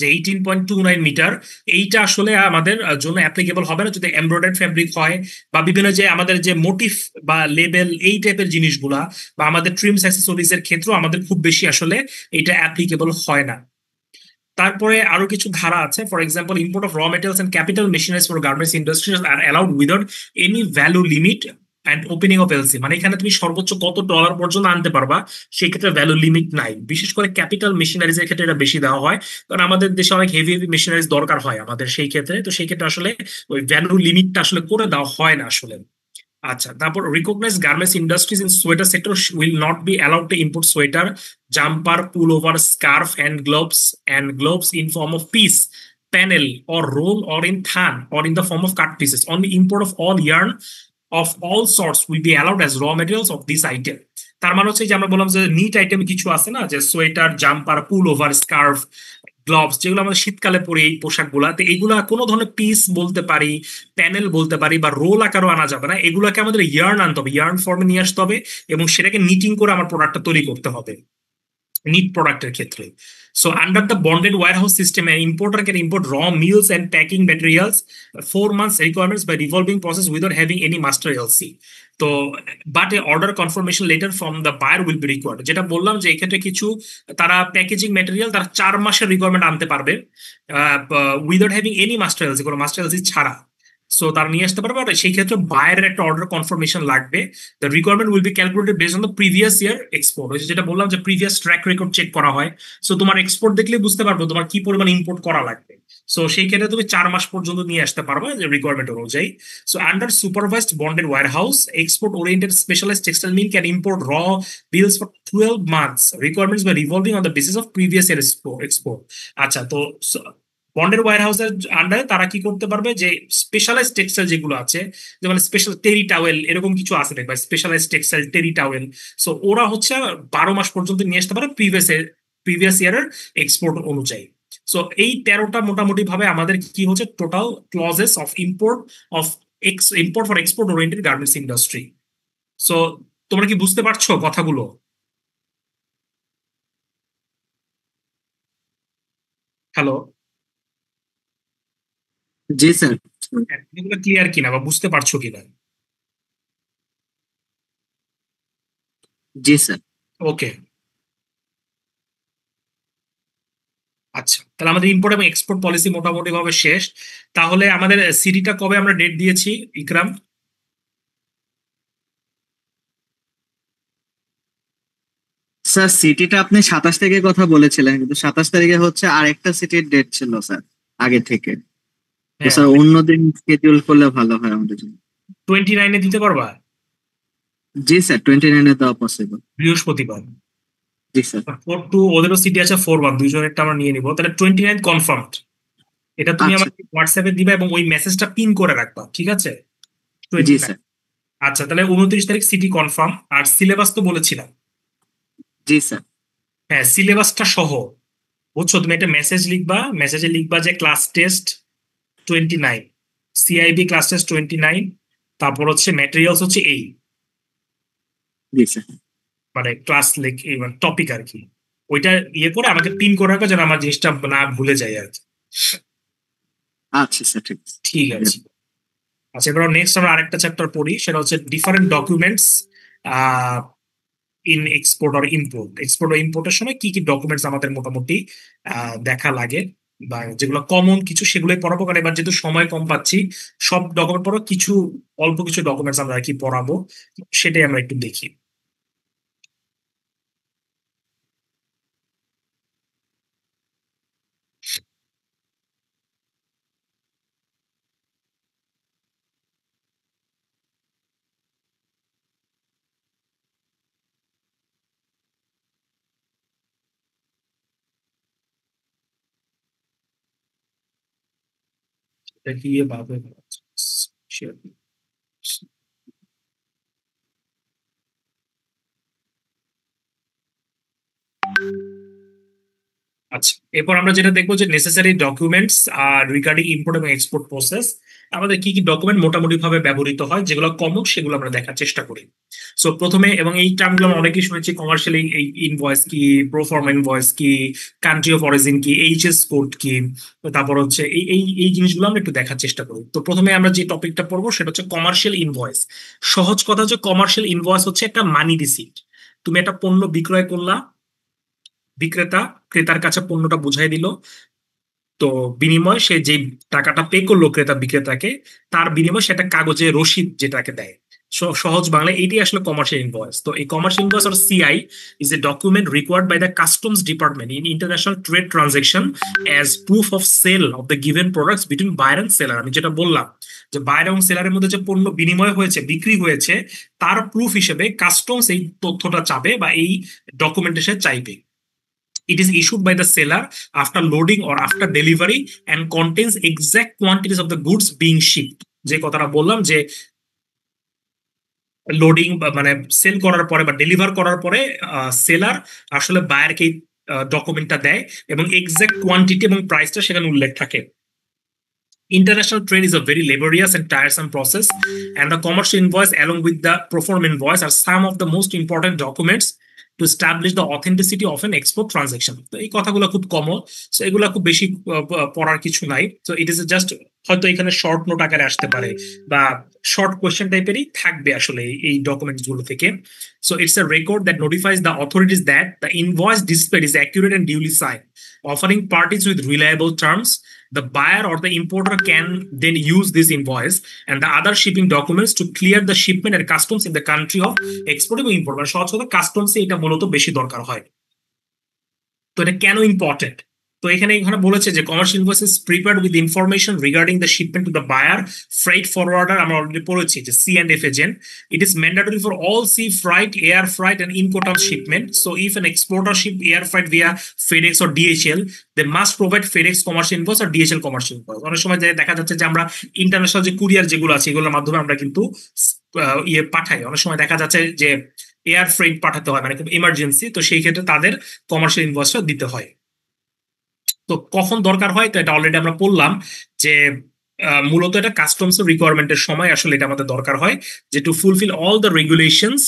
যে 18.29 মিটার, এইটা আসলে আমাদের জন্য অ্যাপ্লিকেবল হবে না যদি এমব্রয়ডারি ফেব্রিক হয় বা বিভিন্ন যে আমাদের যে মোটিভ বা লেবেল এই টাইপের জিনিসগুলা বা আমাদের ট্রিমস অ্যাক্সেসরিজ এর ক্ষেত্রেও আমাদের খুব বেশি আসলে এটা অ্যাপ্লিকেবল হয় না। তারপরে আরো কিছু ধারা আছে, for example import of raw materials and capital machineries for garments industries are allowed without any value limit and opening of LC. মানে এখানে তুমি সর্বোচ্চ কত ডলার পর্যন্ত আনতে পারবা, সেই ক্ষেত্রে ভ্যালু লিমিট নাই। বিশেষ করে ক্যাপিটাল মেশিনারিজ এর ক্ষেত্রে এটা বেশি দেওয়া হয়, কারণ আমাদের দেশে অনেক হেভি হেভি মেশিনারিজ দরকার হয় আমাদের সেই ক্ষেত্রে, তো সেই ক্ষেত্রে আসলে ওই ভ্যালু লিমিটটা আসলে করে দেওয়া হয় না আসলে। আচ্ছা, তারপর recognise garments industries in sweater sector will not be allowed to import sweater, jumper, pull over, scarf and gloves in form of piece, panel or roll or in than or in the form of cut pieces. Only import of all yarn of all sorts will be allowed as raw materials of this item. তার মানে হচ্ছে যে আমরা বললাম যে নিট আইটেম কিছু আছে না, যে sweater, jumper, pull over, scarf, gloves, যেগুলো আমাদের শীতকালে পরে এই পোশাকগুলা, তো এইগুলা কোনো ধরনের পিস বলতে পারি, প্যানেল বলতে পারি বা রোল আকারও আনা যাবে না। এগুলাকে আমাদের ইয়ার্ন আনতে হবে, ইয়ার্ন ফর্মে নিয়ে আসতে হবে এবং সেটাকে নিটিং করে আমার প্রোডাক্টটা তৈরি করতে হবে নিট প্রোডাক্টের ক্ষেত্রে। So under the bonded warehouse system an importer can import raw meals and packing materials 4 months requirements by revolving process without having any master LC. তো but a order confirmation letter from the buyer will be required. যেটা বললাম যে এক্ষেত্রে কিছু তারা প্যাকেজিং ম্যাটেরিয়াল তারা 4 মাসের রিকোয়ারমেন্ট আনতে পারবে without having any master LC, কোনো মাস্টার এলসি ছাড়া। সো তারা নিয়ে আসতে পারবে, আর সেই ক্ষেত্রে বায়ারের একটা অর্ডার কনফার্মেশন লাগবে। The requirement will be calculated based on the previous year export. যেটা বললাম যে প্রিভিয়াস ট্র্যাক রেকর্ড চেক করা হয়। সো তোমার এক্সপোর্ট দেখলে বুঝতে পারবো তোমার কি পরিমাণ ইম্পোর্ট করা লাগবে। সো সেই ক্ষেত্রে তুমি 4 মাস পর্যন্ত নিয়ে আসতে পারবে রিকোয়ারমেন্ট অনুযায়ী। So under supervised bonded warehouse export oriented specialised textile mill can import raw bills for 12 months requirements by revolving on the basis of previous year export. আচ্ছা, তো বন্ডেড ওয়্যারহাউসের আন্ডারে তারা কি করতে পারবে, যে স্পেশালাইজ টেক্সটাইল যেগুলো আছে, যেমন স্পেশাল টেরি টাওয়েল এরকম কিছু আছে দেখবা, স্পেশালাইজ টেক্সটাইল টেরি টাওয়েল। সো ওরা হচ্ছে 12 মাস পর্যন্ত নিয়ে আসতে পারে প্রিভিয়াস ইয়ারের এক্সপোর্ট অনুযায়ী। সো এই 13টা মোটামুটি ভাবে আমাদের কি হচ্ছে total clauses of import for export oriented garments industry. So তোমরা কি বুঝতে পারছো কথাগুলো? হ্যালো, জি স্যার। এগুলো ক্লিয়ার কিনা বা বুঝতে পারছো কিনা? জি স্যার। ওকে। আচ্ছা, তাহলে আমাদের ইম্পোর্ট এবং এক্সপোর্ট পলিসি মোটামুটি ভাবে শেষ। তাহলে আমাদের সিডিটা কবে আমরা ডেট দিয়েছি ইকরাম? স্যার সিটিটা আপনি 27 তারিখে কথা বলেছিলেন, কিন্তু 27 তারিখে হচ্ছে আরেকটা সিটির ডেট ছিল স্যার আগে থেকে। তো হ্যাঁ, স্যার অন্যদিন স্কেডিউল করলে ভালো হয় আমাদের জন্য। 29-এ দিতে পারবা? জি স্যার, 29 দেওয়া পসিবল। বৃহস্পতিবার। জি স্যার। 4-2 ওদেরও সিটি আছে, 4-1, দুইজনেরটা আমরা নিয়ে নিবো। তাহলে 29 কনফার্ম। এটা তুমি আচ্ছা। আমাকে হোয়াটসঅ্যাপে দিবা এবং ওই মেসেজটা পিন করে রাখবা, ঠিক আছে? জি 29। স্যার। আচ্ছা, তাহলে 29 তারিখ সিটি কনফার্ম। আর সিলেবাস তো বলেছিলাম। জি স্যার। হ্যাঁ, সিলেবাসটা সহ, বুঝছো? তুমি একটা মেসেজ লিখবা, মেসেজে লিখবা যে class test 29, CIB class test 29, তারপর হচ্ছে ম্যাটেরিয়ালস হচ্ছে এই, জি স্যার। মানে ক্লাস লেখ মানে টপিক আর কি। ওইটা ইয়ে করে আমাকে পিন করে রাখো যেন আমার জিনিসটা না ভুলে যায় আর কি। আচ্ছা স্যার, ঠিক আছে। ঠিক আছে। আচ্ছা, এবার নেক্সট আমরা আরেকটা চ্যাপ্টার পড়ি, সেটা হচ্ছে different documents in export or import. Export ও ইম্পোর্টের সময় কি কি ডকুমেন্টস আমাদের মোটামুটি দেখা লাগে, বা যেগুলো কমন কিছু সেগুলোই পড়াবো। কারণ এবার যেহেতু সময় কম পাচ্ছি, সব ডকুমেন্ট পড়ো, কিছু অল্প কিছু ডকুমেন্টস আমরা আর কি পড়াবো, সেটাই আমরা একটু দেখি। এটা কি ভাবে শেয়ার। আচ্ছা, এরপর আমরা যেটা দেখবো যে necessary documents are regarding import এবং এক্সপোর্ট প্রসেস, আমাদের কি কি ডকুমেন্ট মোটামুটি ভাবে ব্যবহৃত হয়, যেগুলো কমন সেগুলো আমরা দেখার চেষ্টা করি। সো প্রথমে, এবং এই টার্মগুলো আমরা অনেকেই শুনেছি, কমার্শিয়াল এই ইনভয়েস কি, প্রোফর্মা ইনভয়েস কি, কান্ট্রি অফ অরিজিন কি, এইচএস কোড কি, তারপর হচ্ছে এই এই এই জিনিসগুলো আমরা একটু দেখার চেষ্টা করি। তো প্রথমে আমরা যে টপিকটা পড়বো সেটা হচ্ছে কমার্শিয়াল ইনভয়েস। সহজ কথা হচ্ছে কমার্শিয়াল ইনভয়েস হচ্ছে একটা মানি রিসিপ্ট। তুমি একটা পণ্য বিক্রয় করলা, বিক্রেতা ক্রেতার কাছে পণ্যটা বুঝাই দিল, তো বিনিময় সে যে টাকাটা পে করলো ক্রেতা বিক্রেতাকে, তার বিনিময়ে সেটা কাগজে রসিদ যেটাকে দেয়। সহজ বাংলায় এটি আসলে কমার্শিয়াল ইনভয়েস। তো এই commercial invoice or CI is a document required by the customs department in international trade transaction as proof of sale of the given products between buyer and seller. আমি যেটা বললাম যে বায়ার এবং সেলারের মধ্যে যে পণ্য বিনিময় হয়েছে, বিক্রি হয়েছে, তার প্রুফ হিসেবে কাস্টমস এই তথ্যটা চাবে বা এই ডকুমেন্টেশন চাইবে। It is issued by the seller after loading or after delivery and contains exact quantities of the goods being shipped. যে কথাটা বললাম যে লোডিং মানে সেল করার পরে বা ডেলিভার করার পরে সেলার আসলে বায়ারকে ডকুমেন্টটা দেয় এবং এক্সাক্ট কোয়ান্টিটি এবং প্রাইসটা সেখানে উল্লেখ থাকে। International trade is a very laborious and tiresome process, and the commercial invoice, along with the pro forma invoice, are some of the most important documents to establish the authenticity of an export transaction. তো এই কথাগুলো খুব কমন, সো এগুলো খুব বেশি পড়ার কিছু নাই। সো ইট ইজ জাস্ট, হয়তো এখানে শর্ট নোট আকারে আসতে পারে বা শর্ট কোয়েশ্চেন টাইপেরই থাকবে আসলে এই ডকুমেন্টস গুলো থেকে। So it's a record that notifies the authorities that the invoice displayed is accurate and duly sign, offering parties with reliable terms. The buyer or the importer can then use this invoice and the other shipping documents to clear the shipment and customs in the country of export এবং import। মানে সহজ কথা, কাস্টমসে এটা মূলত বেশি দরকার হয়। তো এটা কেন ইম্পর্টেন্ট? তো এখানে এখানে বলেছে যে commercial invoice is prepared with information regarding the shipment to the buyer, freight forwarder, আমরা অলরেডি পড়েছি যে C and F agent. It is mandatory for all sea freight, air freight and Incoterm shipment. So if an exporter ship air freight via FedEx or DHL, they must provide FedEx commercial invoice আর ডিএইচএল কমার্শিয়াল ইনভয়েস। অনেক সময় দেখা যাচ্ছে যে আমরা ইন্টারন্যাশনাল যে কুরিয়ার যেগুলো আছে এগুলোর মাধ্যমে আমরা কিন্তু ইয়ে পাঠাই। অনেক সময় দেখা যাচ্ছে যে এয়ার ফ্রেট পাঠাতে হয়, মানে খুব ইমার্জেন্সি, তো সেই ক্ষেত্রে তাদের কমার্শিয়াল ইনভয়েসটা দিতে হয়। তো কখন দরকার হয়, তো এটা অলরেডি আমরা বললাম যে মূলত এটা কাস্টমস রিকোয়ারমেন্টের সময় আসলে এটা আমাদের দরকার হয়, যে two fulfil all the regulations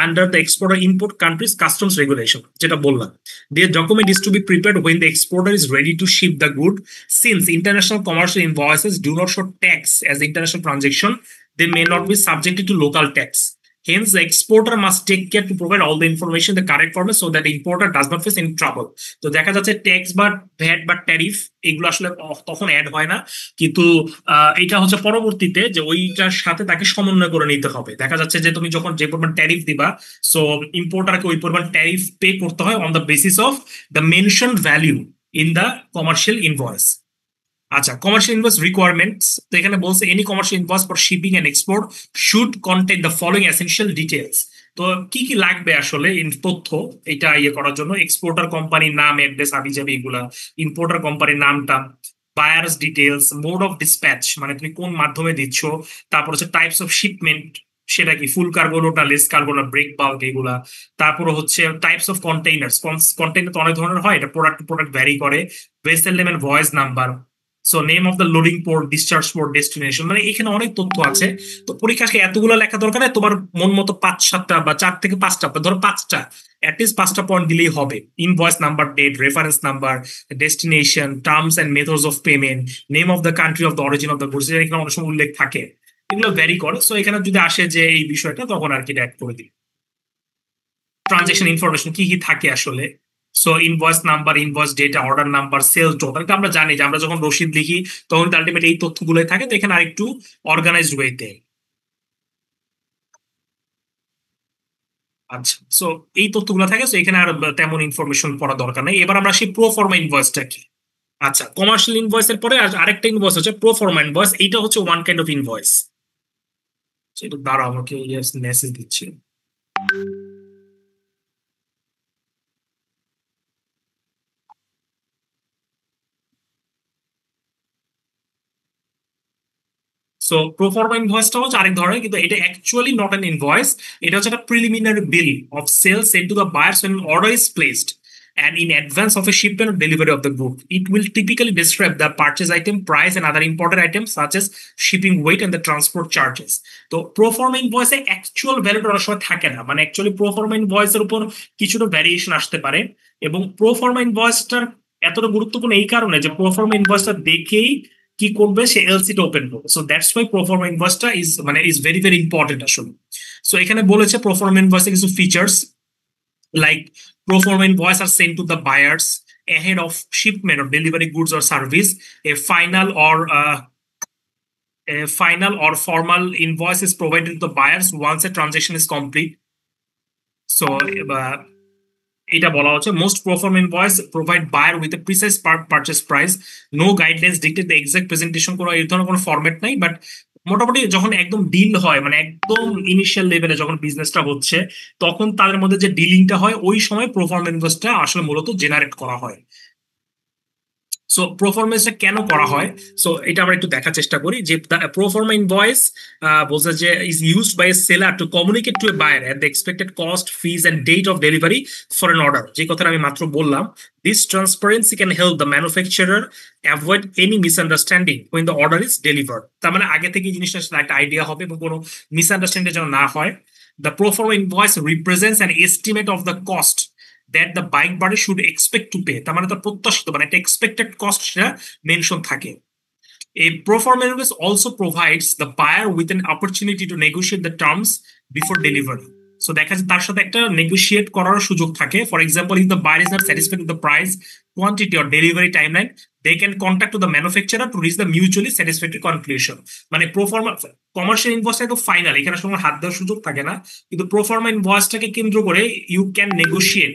under the exporter import countries customs regulation, যেটা বললাম। The document is to be prepared when the exporter is ready to ship the good. Since international commercial invoices do not show tax as international transaction, they may not be subjected to local tax. Hence, the exporter must take care to provide all the information in the correct format so that the importer does not face any trouble. তো দেখা যাচ্ছে ট্যাক্স বা ভ্যাট বা ট্যারিফ এগুলো আসলে তখন অ্যাড হয় না, কিন্তু এটা হচ্ছে পরবর্তীতে যে ওইটার সাথে তাকে সমন্বয় করে নিতে হবে। দেখা যাচ্ছে যে তুমি যখন যে পরিমাণ ট্যারিফ দিবা, সো ইম্পোর্টারকে ওই পরিমাণ ট্যারিফ পে করতে হয় on the basis of the mention value in the commercial invoice. আচ্ছা, কমার্শিয়াল ইনভয়েস রিকোয়ারমেন্টস, তো এখানে বলছে any commercial invoice for shipping and export should contain the following essential details. তো কি কি লাগবে আসলে তথ্য এটা করার জন্য? এক্সপোর্টার কোম্পানির নাম, অ্যাড্রেস, হাবিজাবি এগুলা, ইম্পোর্টার কোম্পানির নামটা, buyers details, mode of dispatch মানে তুমি কোন মাধ্যমে দিচ্ছ, তারপর হচ্ছে টাইপস অফ শিপমেন্ট, সেটা কি ফুল কার্গো না লেস কার্গো না ব্রেক বাল্ক এগুলা, তারপর হচ্ছে টাইপস অফ কন্টেইনার্স, কন্টেইনার তো অনেক ধরনের হয়, এটা প্রোডাক্ট টু প্রোডাক্ট ভ্যারি করে, vessel name and voyage number, so name of the loading port, discharge port, destination, মানে এখানে অনেক তথ্য আছে। তো পরীক্ষাকে এতগুলো লেখা দরকার নেই, তোমার মন মতো 5-7টা বা 4 থেকে 5টা, ধরো 5টা, অ্যাটলিস্ট 5টা পয়েন্ট দিলেই হবে। Invoice number, date, reference number, destination, terms and methods of payment, name of the country of the origin of the goods, এখানে অনেক সময় উল্লেখ থাকে, এগুলো ভ্যারি করে। সো এখানে যদি আসে যে এই বিষয়টা, তখন আর কি অ্যাড করে দিই। ট্রানজেকশন ইনফরমেশন কি কি থাকে আসলে, so invoice number, invoice data, order number, sales total, আমরা জানি যে আমরা যখন রসিদ লিখি তখন আলটিমেট এই তথ্যগুলোই থাকে। তো এখানে আরেকটু অর্গানাইজড ওয়েতে। আচ্ছা, সো এই তথ্যগুলো থাকে, সো এখানে আর তেমন ইনফরমেশন পড়া দরকার নেই। এবার আমরা আসি প্রো ফর্মা ইনভয়েসটা কি। আচ্ছা, কমার্শিয়াল ইনভয়েসের পরে আরেকটা ইনভয়েস হচ্ছে প্রো ফর্মা ইনভয়েস। এইটা হচ্ছে ওয়ান কাইন্ড অফ ইনভয়েস। সেটা দ্বারা আমাকে মেসেজ দিচ্ছে। সো প্রোফর্মা ইনভয়েসটা হচ্ছে আরেক ধরনের, কিন্তু এটা অ্যাকচুয়ালি নট অ্যান ইনভয়েস। এটা হচ্ছে একটা preliminary bill of sale send to the buyers when an order is placed and in advance of a shipment or delivery of the good. It will typically describe the purchase item, price, and other imported items such as shipping weight and the transport charges. তো প্রোফর্মা ইনভয়েসে অ্যাকচুয়াল ভ্যালুটা অনেক সময় থাকে না, মানে অ্যাকচুয়ালি প্রোফর্মা ইনভয়েসের উপর কিছুটা ভ্যারিয়েশন আসতে পারে। এবং প্রোফর্মা ইনভয়েসটার এতটা গুরুত্বপূর্ণ এই কারণে যে প্রোফর্মা ইনভয়েসটা দেখেই কি করবে, সে এলসিটা ওপেন করবে। সো দ্যাটস ওয়াই প্রোফর্মা ইনভয়েসটা ইজ ভেরি ভেরি ইম্পর্টেন্ট আসলে। সো এখানে বলেছে প্রোফর্মা ইনভয়েসে কিছু features, like proforma invoice are sent to the buyers ahead of shipment or delivery goods or service. A final or formal invoice is provided to the buyers once a transaction is complete. So এটা বলা হচ্ছে most proforma invoice provide buyer with a precise purchase price, no guidelines dictate the exact presentation, কোনো এই ধরনের কোনো ফরম্যাট নাই। বাট মোটামুটি যখন একদম ডিল হয়, মানে একদম ইনিশিয়াল লেভেলে যখন বিজনেসটা হচ্ছে, তখন তাদের মধ্যে যে ডিলিংটা হয়, ওই সময় প্রোফর্ম ইনভয়েসটা আসলে মূলত জেনারেট করা হয়। সো প্রোফর্মেন্সটা কেন করা হয়, সো এটা আমরা একটু দেখার চেষ্টা করি। যে প্রোফর্মা ইনভয়েস বোঝা যে is used by a seller to communicate to a buyer at the expected cost, fees and date of delivery for an order, যে কথাটা আমি মাত্র বললাম। This transparency can help the manufacturer avoid any misunderstanding when the order is delivered. তার মানে আগে থেকে জিনিসটা একটা আইডিয়া হবে এবং কোনো মিসআন্ডারস্ট্যান্ডিং যেন না হয়। The pro forma invoice represents an estimate of the cost that the buying party should expect to pay. তার মানে তার প্রত্যাশিত, মানে একটা এক্সপেক্টেড কস্ট সেটা মেনশন থাকে। A pro forma invoice also provides the buyer with an opportunity to negotiate the terms before delivery. So দেখা যাচ্ছে তার সাথে একটা নেগোশিয়েট করার সুযোগ থাকে। For example, if the buyer is not satisfied with the price, quantity or delivery timeline, they can contact to the manufacturer to reach the mutually satisfactory conclusion. মানে প্রোফর্মা কমার্শিয়াল ইনভয়েসটা তো ফাইনাল, এখানে সময় হাত দেওয়ার সুযোগ থাকে না, কিন্তু প্রোফর্মা ইনভয়েসটাকে কেন্দ্র করে ইউ ক্যান নেগোশিয়েট,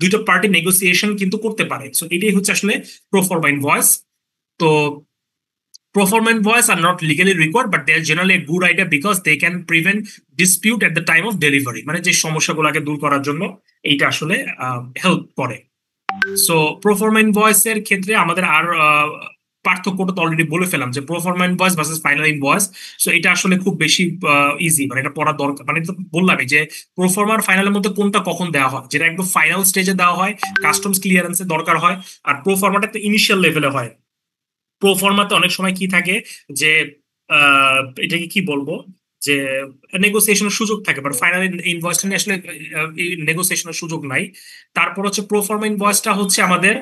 দুইটা পার্টি নেগোসিয়েশন কিন্তু করতে পারে। সো এটাই হচ্ছে আসলে প্রোফর্মা ইনভয়েস। তো Proforma invoice are not legally required, but they are generally a good idea because they can prevent dispute at the time of delivery. মানে যে সমস্যাগুলোকে দূর করার জন্য এইটা আসলে হেল্প করে। সো প্রোফর্মা ইনভয়েস এর ক্ষেত্রে আমাদের আর পার্থক্যটা তো অলরেডি বলে ফেলাম যে proforma invoice versus final invoice. So এটা আসলে খুব বেশি ইজি, মানে এটা পড়া দরকার, মানে এটা বললামই যে প্রোফর্মা আর ফাইনালের মধ্যে কোনটা কখন দেওয়া হয়, যেটা একদম ফাইনাল স্টেজে দেওয়া হয়, কাস্টমস ক্লিয়ারেন্সের দরকার হয়, আর প্রোফর্মাটা তো ইনিশিয়াল লেভেলে হয়। প্রোফর্মাতে অনেক সময় কি থাকে যে এটাকে কি বলবো, যে নেগোসিয়েশনের সুযোগ থাকে, বাট ফাইনাল ইনভয়েসটা নিয়ে আসলে নেগোসিয়েশনের সুযোগ নাই। তারপর হচ্ছে প্রোফর্মা ইনভয়েসটা হচ্ছে আমাদের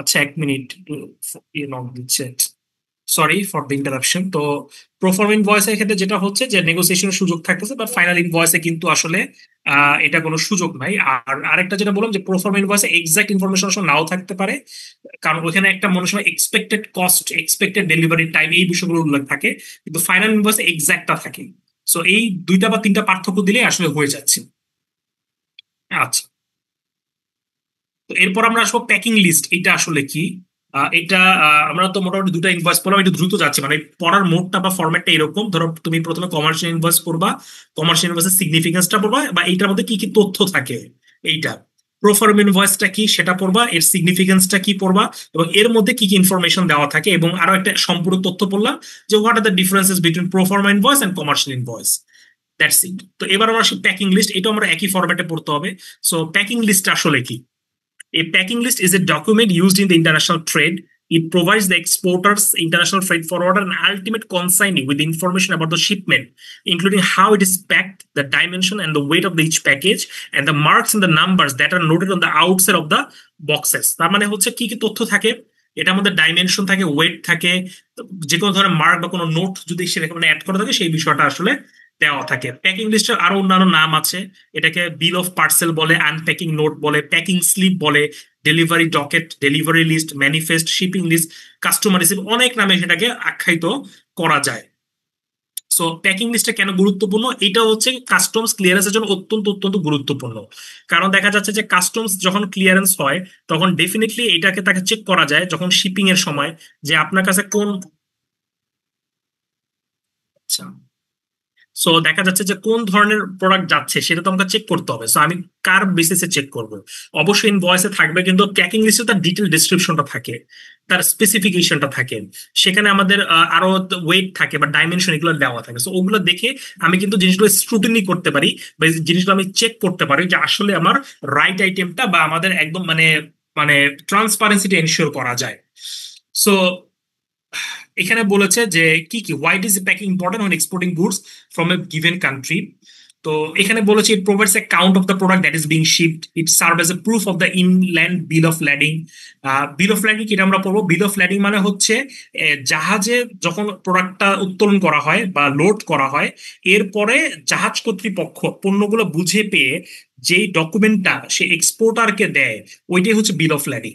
আচ্ছা 1 মিনিট নক দিচ্ছে। Sorry for the interruption. তো প্রোফর্মা ইনভয়েসের ক্ষেত্রে যেটা হচ্ছে যে নেগোসিয়েশনের সুযোগ থাকতেছে, বাট ফাইনাল ইনভয়েসে কিন্তু আসলে এটা কোনো সুযোগ নাই। আর আরেকটা যেটা বললাম যে প্রোফর্মা ইনভয়েসে এক্সাক্ট ইনফরমেশন আসলে নাও থাকতে পারে, কারণ ওখানে একটা মনে সময় expected cost, expected delivery time, এই বিষয়গুলো উল্লেখ থাকে, কিন্তু ফাইনাল ইনভয়েসে এক্সাক্টটা থাকে। সো এই দুইটা বা তিনটা পার্থক্য দিলে আসলে হয়ে যাচ্ছে। আচ্ছা, তো এরপর আমরা আসবো প্যাকিং লিস্ট। এটা আসলে কি? এটা আমরা তো মোটামুটি দুটো ইনভয়েস পড়লাম, একটু দ্রুত যাচ্ছে, মানে পড়ার মোডটা বা ফরম্যাটটা এরকম। ধরো তুমি প্রথমে কমার্শিয়াল ইনভয়েস পড়বা, কমার্শিয়াল ইনভয়েসের সিগনিফিকেন্সটা পড়বা, বা এইটার মধ্যে কি কি তথ্য থাকে এইটা। প্রোফার্ম ইনভয়েসটা কি সেটা পড়বা, এর সিগনিফিকেন্সটা কি পড়বা, এবং এর মধ্যে কি কি ইনফরমেশন দেওয়া থাকে, এবং আরো একটা সম্পূর্ণ তথ্য পড়লাম যে what are the differences between proforma invoice and commercial invoice. That's it. তো এবার আমরা আসি প্যাকিং লিস্ট, এটা আমরা একই ফরম্যাটে পড়তে হবে। সো প্যাকিং লিস্ট আসলে কি? A packing list is a document used in the international trade. It provides the exporters, international freight forwarder, and ultimate consignee with information about the shipment, including how it is packed, the dimension and the weight of each package, and the marks and the numbers that are noted on the outside of the boxes. তার মানে হচ্ছে কি কি তথ্য থাকে এটার মধ্যে? ডাইমেনশন থাকে, ওয়েট থাকে, যে কোনো ধরনের মার্ক বা কোনো নোট যদি সেখানে অ্যাড করা থাকে সেই বিষয়টা আসলে দেওয়া থাকে। প্যাকিং লিস্টের আরো অন্যান্য নাম আছে, এটাকে বিল অফ পার্সেল বলে, আনপ্যাকিং নোট বলে, প্যাকিং স্লিপ বলে, delivery docket, delivery list, manifest, shipping list, customer receipt, অনেক নামে সেটাকে আখ্যায়িত করা যায়। সো প্যাকিং লিস্টটা কেন গুরুত্বপূর্ণ? এটা হচ্ছে কাস্টমস ক্লিয়ারেন্সের জন্য অত্যন্ত অত্যন্ত গুরুত্বপূর্ণ। কারণ দেখা যাচ্ছে যে কাস্টমস যখন ক্লিয়ারেন্স হয় তখন ডেফিনেটলি এটাকে তাকে চেক করা যায় যখন শিপিং এর সময়, যে আপনার কাছে কোন, আচ্ছা, সো দেখা যাচ্ছে যে কোন ধরনের প্রোডাক্ট যাচ্ছে সেটা তো আমাকে চেক করতে হবে। সো আমি কার বেসিসে চেক করব? অবশ্যই ইনভয়েসে থাকবে, কিন্তু প্যাকিং লিস্টে তার ডিটেল ডিসক্রিপশনটা থাকে, তার স্পেসিফিকেশনটা থাকে, সেখানে আমাদের আরো ওয়েট থাকে বা ডাইমেনশন এগুলো দেওয়া থাকে। সো ওগুলো দেখে আমি কিন্তু জিনিসগুলো স্ক্রুটিনি করতে পারি, বা এই জিনিসগুলো আমি চেক করতে পারি যে আসলে আমার রাইট আইটেমটা বা আমাদের একদম মানে মানে ট্রান্সপারেন্সিটা এনশিওর করা যায়। সো এখানে বলেছে যে কি কি why is packing important when exporting goods from a given country. তো এখানে বলেছে it provides a count of the product that is being shipped, it serve as a proof of the inland bill of lading. Bill of lading কি, এটা আমরা পড়বো। বিল অফ ল্যাডিং মানে হচ্ছে জাহাজে যখন প্রোডাক্টটা উত্তোলন করা হয় বা লোড করা হয়, এরপরে জাহাজ কর্তৃপক্ষ পণ্যগুলো বুঝে পেয়ে যেই ডকুমেন্টটা সে এক্সপোর্টারকে দেয়, ওইটাই হচ্ছে bill of lading.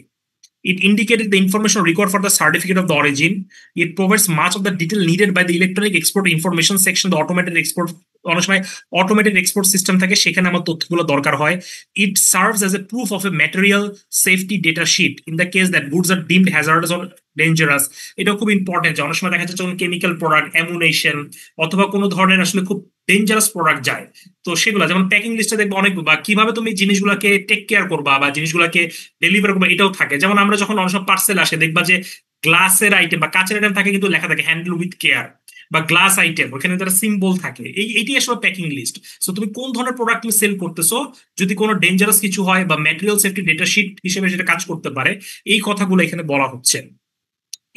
It indicated the information required for the certificate of the origin. It provides much of the detail needed by the electronic export information section, the automated export, অনেক সময় অটোমেটেড এক্সপোর্ট সিস্টেম থাকে, সেখানে আমার তথ্যগুলো দরকার হয়। It serves as a proof of a material safety data sheet in the case that goods are deemed hazardous or dangerous. এটাও খুব ইম্পর্টেন্ট, যে অনেক সময় দেখা যাচ্ছে যখন কেমিক্যাল প্রোডাক্ট, অ্যামুনেশন অথবা কোনো ধরনের আসলে খুব ডেঞ্জারাস প্রোডাক্ট যায়, তো সেগুলো যেমন প্যাকিং লিস্টে দেখবে অনেক, বা কিভাবে তুমি জিনিসগুলোকে টেক কেয়ার করবা বা জিনিসগুলোকে ডেলিভার করবা, এটাও থাকে। যেমন আমরা যখন অনেক সময় পার্সেল আসে দেখবা যে গ্লাসের আইটেম বা কাঁচের আইটেম থাকে কিন্তু লেখা থাকে হ্যান্ডেল উইথ কেয়ার, বা গ্লাস আইটেম ওখানে তারা সিম্বল থাকে। এইটি আসলে প্যাকিং লিস্ট। সো তুমি কোন ধরনের প্রোডাক্ট তুমি সেল করতেছো, যদি কোনো ডেঞ্জারাস কিছু হয় বা ম্যাটেরিয়াল সেফটি ডেটা শিট হিসেবে সেটা কাজ করতে পারে, এই কথাগুলো এখানে বলা হচ্ছে।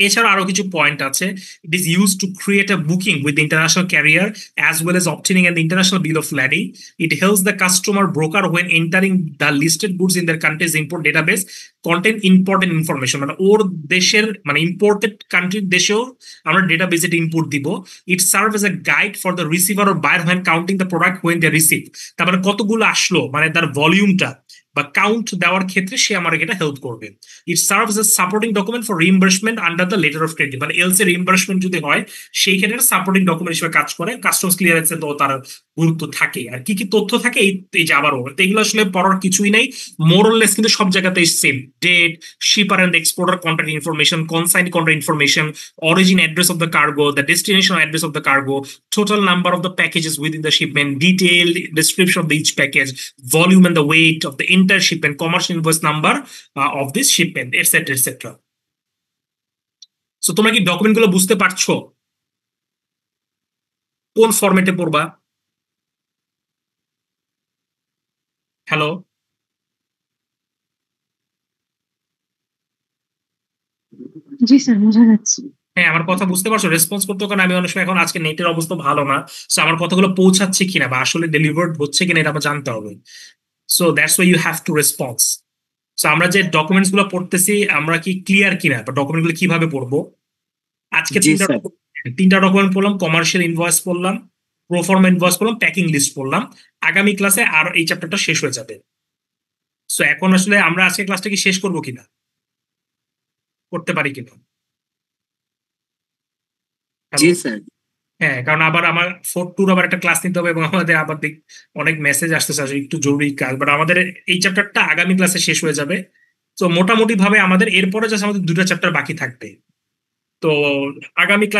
এছাড়া আরো কিছু পয়েন্ট আছে। It is use to create a booking with international carrier as well as obtaining an international bill of lading. It helps the customer broker when entering the listed goods in their countries import database content important information, মানে ওর দেশের মানে ইম্পোর্টেড কান্ট্রির দেশেও আমরা ডেটাবেসে ইনপুট দিব। It serve as a guide for the receiver or buyer when counting the product when they receive. তার মানে কতগুলো আসলো, মানে তার ভলিউমটা বা কাউন্ট দেওয়ার ক্ষেত্রে সে আমাকে এটা হেল্প করবে। ইট serves A supporting document for reimbursement under the letter of credit, মানে এলসি রিইম্বার্সমেন্ট যদি হয় সেই ক্ষেত্রে সাপোর্টিং ডকুমেন্ট হিসেবে কাজ করে। কাস্টমস ক্লিয়ারেন্সে তো তার গুরুত্ব থাকে। আর কি কি তথ্য থাকে, এই যে আবারও এগুলো আসলে পড়ার কিছুই নাই, মোরলেস কিন্তু সব জায়গাতেই same. Date, shipper and exporter contact information, consignee contact information, origin address of the cargo, the destination address of the cargo, total number of the packages within the shipment, detailed description of each package, volume and the weight of the entire shipment, commercial invoice number of this shipment, etc., etc. So তোমরা কি ডকুমেন্ট গুলো বুঝতে পারছো? কোন ফরম্যাটে পড়বা? হ্যালো? জি স্যার, বোঝা যাচ্ছে। হ্যাঁ, আমার কথা বুঝতে পারছো? রেসপন্স করতে, কারণ আমি অনেক সময় এখন আজকে নেটের অবস্থা ভালো না, সো আমার কথাগুলো পৌঁছাচ্ছে কিনা বা আসলে ডেলিভার্ড হচ্ছে কিনা এটা আমার জানতে হবে। So that's why you have to response. So আমরা যে ডকুমেন্টস গুলো পড়তেছি আমরা কি ক্লিয়ার কিনা, বা ডকুমেন্ট গুলো কিভাবে পড়বো? আজকে জি স্যার। তিনটা ডকুমেন্ট পড়লাম, কমার্শিয়াল ইনভয়েস পড়লাম, প্রোফর্মা ইনভয়েস পড়লাম, প্যাকিং লিস্ট পড়লাম। আগামী ক্লাসে আর এই চ্যাপ্টারটা শেষ হয়ে যাবে। সো এখন আসলে আমরা আজকে ক্লাসটা কি শেষ করবো কিনা, করতে পারি কিনা? জি হ্যালো। স্যার। হ্যাঁ, কারণ আবার আমার 4-2 আবার একটা ক্লাস নিতে হবে এবং আমাদের আবার অনেক মেসেজ আসতেছে, আসলে একটু জরুরি কাজ, বাট আমাদের এই চ্যাপ্টারটা আগামী ক্লাসে শেষ হয়ে যাবে। তো মোটামুটি ভাবে আমাদের এরপরে জাস্ট আমাদের 2টা চ্যাপ্টার বাকি থাকবে। তো আগামী ক্লাস